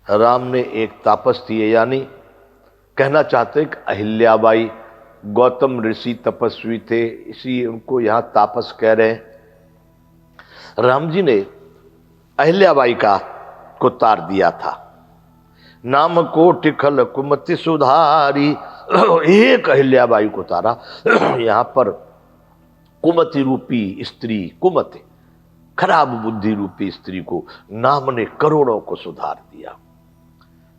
राम ने एक तापस थी, यानी कहना चाहते कि अहिल्याबाई, गौतम ऋषि तपस्वी थे, इसी उनको यहां तापस कह रहे हैं। राम जी ने अहिल्याबाई को तार दिया था। नाम कोटि खल कुमति सुधारी, एक अहिल्याबाई को तारा। यहां पर कुमति रूपी स्त्री, कुमति खराब बुद्धि रूपी स्त्री को नाम ने करोड़ों को सुधार दिया।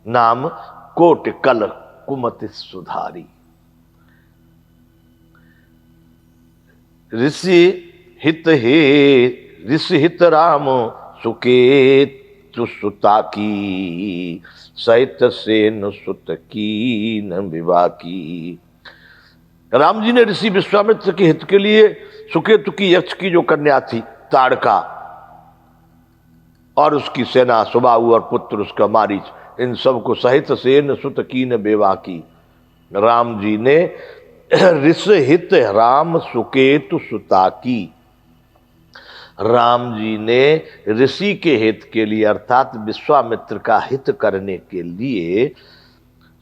नाम कोटि कल कुमति सुधारी। ऋषि हित हे ऋषि हित राम सुकेतु सुता की, सहित सेन सुत की न विवाह की। राम जी ने ऋषि विश्वामित्र के हित के लिए सुकेतु की यक्ष की जो कन्या थी ताड़का, और उसकी सेना सुबाहु और पुत्र उसका मारीच, इन सबको सहित सेन सुत की न विवाह की। राम जी ने ऋष हित राम सुकेतु सुता की। राम जी ने ऋषि के हित के लिए अर्थात विश्वामित्र का हित करने के लिए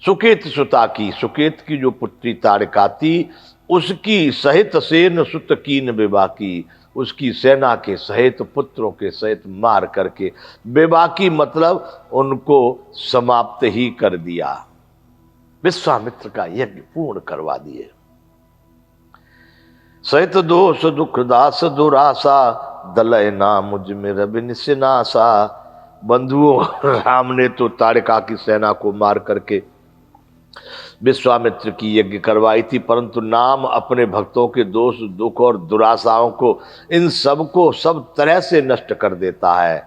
सुकेत सुता की, सुकेत की जो पुत्री ताड़का थी उसकी सहित सेन सुत कीन विवाह की, उसकी सेना के सहित पुत्रों के सहित मार करके विवाह की, मतलब उनको समाप्त ही कर दिया। विश्वामित्र का यज्ञ पूर्ण करवा दिए। सहित दोष दुख दास दुरासा, दलय ना मुझ में रवि निसिनासा। बंधुओं, राम ने तो ताड़का की सेना को मार करके विश्वामित्र की यज्ञ करवाई थी, परंतु नाम अपने भक्तों के दोष दुख और दुरासाओं को, इन सबको सब तरह से नष्ट कर देता है।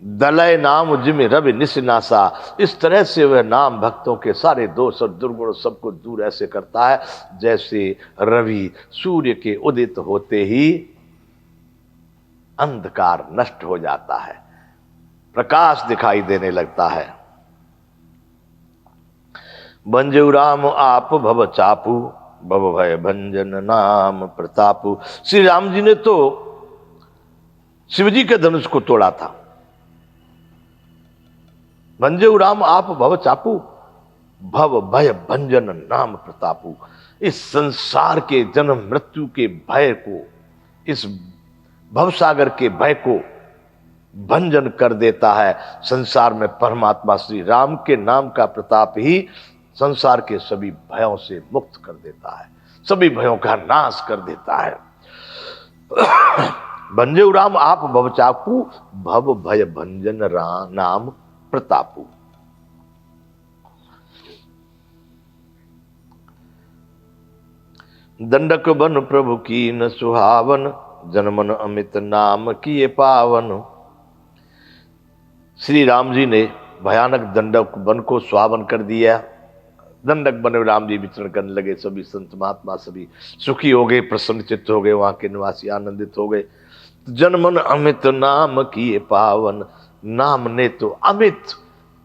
दलय नाम जिम रवि निसिनासा, इस तरह से वह नाम भक्तों के सारे दोष और दुर्गुण सबको दूर ऐसे करता है जैसे रवि सूर्य के उदित होते ही अंधकार नष्ट हो जाता है, प्रकाश दिखाई देने लगता है। बंजु राम आप भव चापू, भव भय भंजन नाम प्रतापू। श्री राम जी ने तो शिवजी के धनुष को तोड़ा था। बंजु राम आप भव चापू, भव भय भंजन नाम प्रतापू। इस संसार के जन्म मृत्यु के भय को, इस भवसागर के भय को भंजन कर देता है। संसार में परमात्मा श्री राम के नाम का प्रताप ही संसार के सभी भयों से मुक्त कर देता है, सभी भयों का नाश कर देता है। भंजु राम आप भव चापू, भव भय भंजन नाम प्रतापू। दंडक बन प्रभु की न सुहावन, जनमन अमित नाम किए पावन। श्री राम जी ने भयानक दंडक वन को सुहावन कर दिया। दंडक बने राम जी विचरण करने लगे। सभी संत महात्मा सभी सुखी हो गए, प्रसन्न चित्त हो गए, वहां के निवासी आनंदित हो गए। जनमन अमित नाम किए पावन, नाम ने तो अमित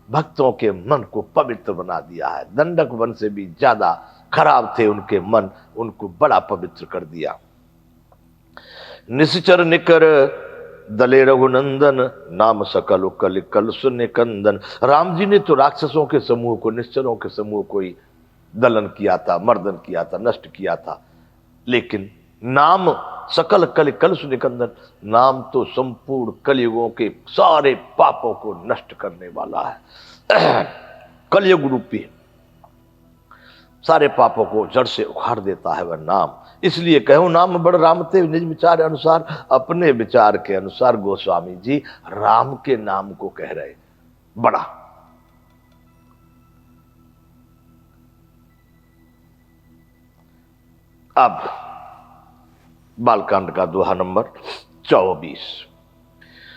भक्तों के मन को पवित्र बना दिया है। दंडक वन से भी ज्यादा खराब थे उनके मन, उनको बड़ा पवित्र कर दिया। निश्चर निकर दले रघुनंदन, नाम सकल कल कल सुन कंदन। राम जी ने तो राक्षसों के समूह को, निश्चरों के समूह को ही दलन किया था, मर्दन किया था, नष्ट किया था। लेकिन नाम सकल कल कल सुन कंदन, नाम तो संपूर्ण कलयुगों के सारे पापों को नष्ट करने वाला है। कलयुग रूपी सारे पापों को जड़ से उखाड़ देता है वह नाम। इसलिए कहो नाम बड़ राम ते, निज विचार अनुसार। अपने विचार के अनुसार गोस्वामी जी राम के नाम को कह रहे बड़ा। अब बालकांड का दोहा नंबर 24।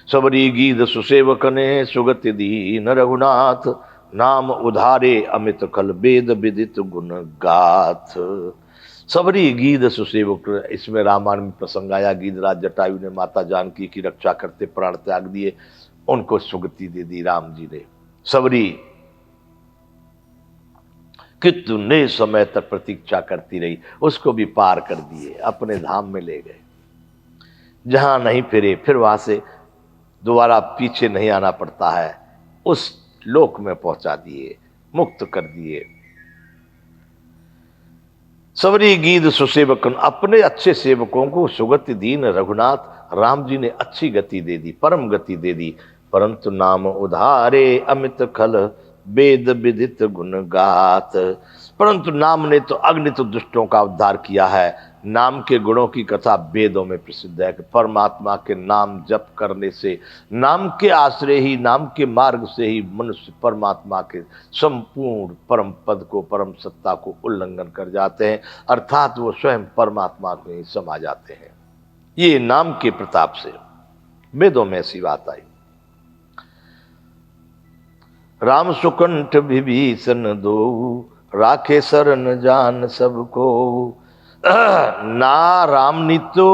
सबरी गीत सुसेवक ने, सुगति दीन रघुनाथ। नाम उधारे अमित कल वेद विदित गुण गाथ। सबरी गीत सुसेवक, इसमें रामायण में प्रसंग आया। गीधराज जटायु ने माता जानकी की रक्षा करते प्राण त्याग दिए, उनको सुगति दे दी राम जी ने। सबरी कितने समय तक प्रतीक्षा करती रही, उसको भी पार कर दिए, अपने धाम में ले गए। जहां नहीं फिरे फिर वहां से दोबारा पीछे नहीं आना पड़ता है। उस लोक में पहुंचा दिए, मुक्त कर दिए। सवरी गीत सुसेवकन, अपने अच्छे सेवकों को सुगति दीन रघुनाथ राम जी ने अच्छी गति दे दी, परम गति दे दी। परंतु नाम उधारे अमित खल वेद विदित गुण गात। परंतु नाम ने तो अगणित दुष्टों का उद्धार किया है। नाम के गुणों की कथा वेदों में प्रसिद्ध है कि परमात्मा के नाम जप करने से, नाम के आश्रय ही, नाम के मार्ग से ही मनुष्य परमात्मा के संपूर्ण परम पद को, परम सत्ता को उल्लंघन कर जाते हैं, अर्थात वो स्वयं परमात्मा में ही समा जाते हैं। ये नाम के प्रताप से वेदों में ऐसी बात आई। राम सुकंठ विभीषण दो, राखे शरण जान सबको। ना राम ने तो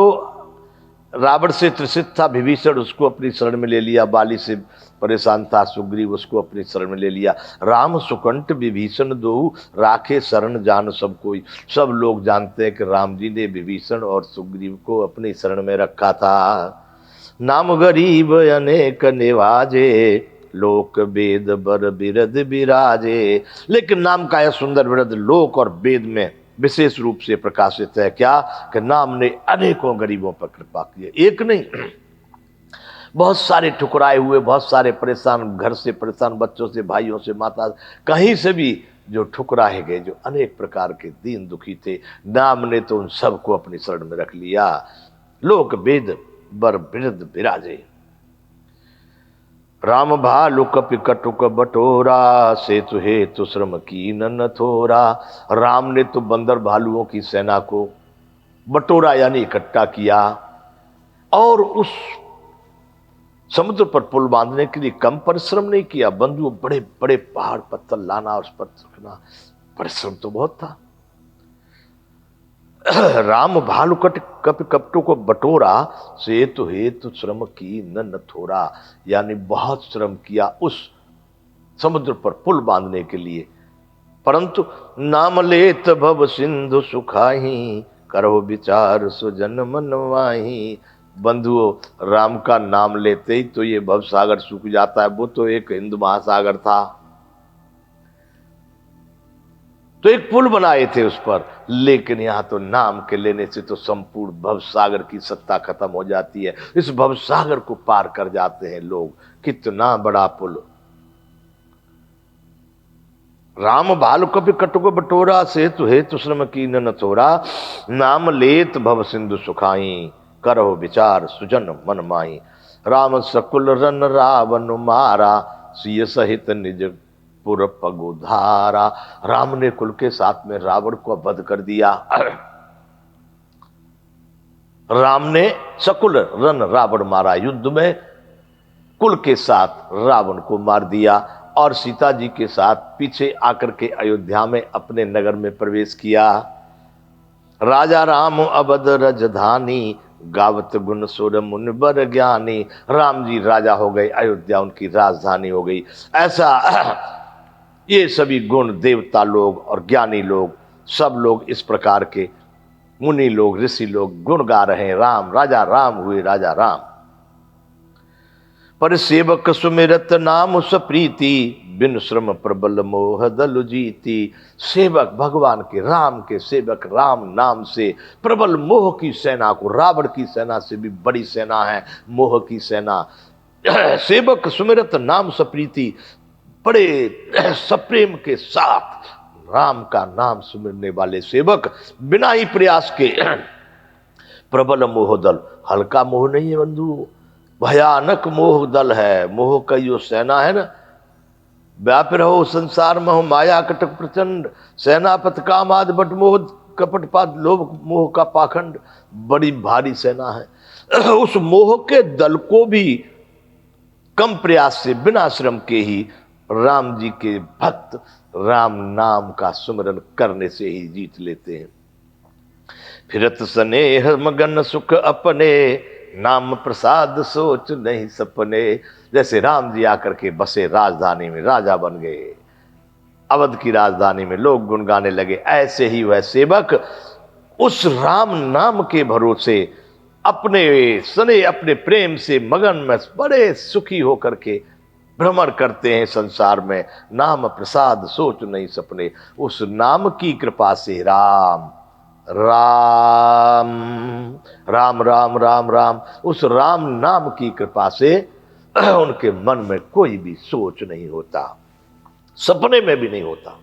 रावण से त्रसित था विभीषण, उसको अपनी शरण में ले लिया। बाली से परेशान था सुग्रीव, उसको अपनी शरण में ले लिया। राम सुकंठ विभीषण दो, राखे शरण जान सब कोई। सब लोग जानते हैं कि राम जी ने विभीषण और सुग्रीव को अपनी शरण में रखा था। नाम गरीब अनेक निवाजे, लोक वेद बर बिरद बिराजे। लेकिन नाम का यह सुंदर विरद लोक और वेद में विशेष रूप से प्रकाशित है। क्या कि नाम ने अनेकों गरीबों पर कृपा की। एक नहीं, बहुत सारे ठुकराए हुए, बहुत सारे परेशान, घर से परेशान बच्चों से, भाइयों से, माता, कहीं से भी जो ठुकराए गए, जो अनेक प्रकार के दीन दुखी थे, नाम ने तो उन सबको अपनी शरण में रख लिया। लोक वेद बर बिरद बिराजे। राम भालु कपि कटुक बटोरा, सेतु हेतु श्रम कीन न थोरा। राम ने तो बंदर भालुओं की सेना को बटोरा यानी इकट्ठा किया, और उस समुद्र पर पुल बांधने के लिए कम परिश्रम नहीं किया। बंधुओं, बड़े बड़े पहाड़ पत्थर लाना और उस पर रखना, परिश्रम तो बहुत था। राम भालु कपि कपटों को बटोरा, सेतु हेतु श्रम की न थोरा। यानी बहुत श्रम किया उस समुद्र पर पुल बांधने के लिए। परंतु नाम लेत भव सिंधु सुखाही, करो विचार सुजन मन माही। बंधुओं, राम का नाम लेते ही तो ये भव सागर सूख जाता है। वो तो एक हिंद महासागर था, तो एक पुल बनाए थे उस पर, लेकिन यहां तो नाम के लेने से तो संपूर्ण भवसागर की सत्ता खत्म हो जाती है। इस भवसागर को पार कर जाते हैं लोग। कितना बड़ा पुल। राम भालु कपि कटुक बटोरा, सेतु हेतु श्रम कीन न थोरा। नाम लेत भव सिंधु सुखाई, करहो विचार सुजन मन माही। राम सकुल रन रावण मारा, सिय सहित निज पुर पगुधारा। राम ने कुल के साथ में रावण को वध कर दिया। राम ने सकुल रन रावण मारा, युद्ध में कुल के साथ रावण को मार दिया, और सीता जी के साथ पीछे आकर के अयोध्या में अपने नगर में प्रवेश किया। राजा राम अवध रजधानी, गावत गुण सुर मुनि बर ज्ञानी। राम जी राजा हो गए, अयोध्या उनकी राजधानी हो गई। ऐसा ये सभी गुण देवता लोग और ज्ञानी लोग, सब लोग इस प्रकार के मुनि लोग, ऋषि लोग गुण गा रहे हैं। राम, राजा राम हुए राजा राम। पर सेवक सुमिरत नाम सप्रीति, बिन श्रम प्रबल मोह दल जीती। सेवक भगवान के, राम के सेवक राम नाम से प्रबल मोह की सेना को, रावण की सेना से भी बड़ी सेना है मोह की सेना। सेवक सुमिरत नाम सप्रीति, बड़े सप्रेम के साथ राम का नाम सुमिरने वाले सेवक, बिना ही प्रयास के। प्रबल मोह दल, हल्का मोह नहीं है बंधु, भयानक मोह दल है। मोह का जो सेना है ना, व्याप रहो संसार में माया कटक प्रचंड, सेनापत कामाद बट मोह कपटपाद लोभ मोह का पाखंड। बड़ी भारी सेना है। उस मोह के दल को भी कम प्रयास से, बिना श्रम के ही राम जी के भक्त राम नाम का सुमिरन करने से ही जीत लेते हैं। फिरत स्नेह मगन सुख अपने, नाम प्रसाद सोच नहीं सपने। जैसे राम जी आकर के बसे राजधानी में, राजा बन गए, अवध की राजधानी में लोग गुण गाने लगे, ऐसे ही वह सेवक उस राम नाम के भरोसे अपने स्नेह, अपने प्रेम से मगन में बड़े सुखी होकर के भ्रमण करते हैं संसार में, नाम प्रसाद सोच नहीं सपने। उस नाम की कृपा से राम राम राम राम राम राम, उस राम नाम की कृपा से उनके मन में कोई भी सोच नहीं होता, सपने में भी नहीं होता।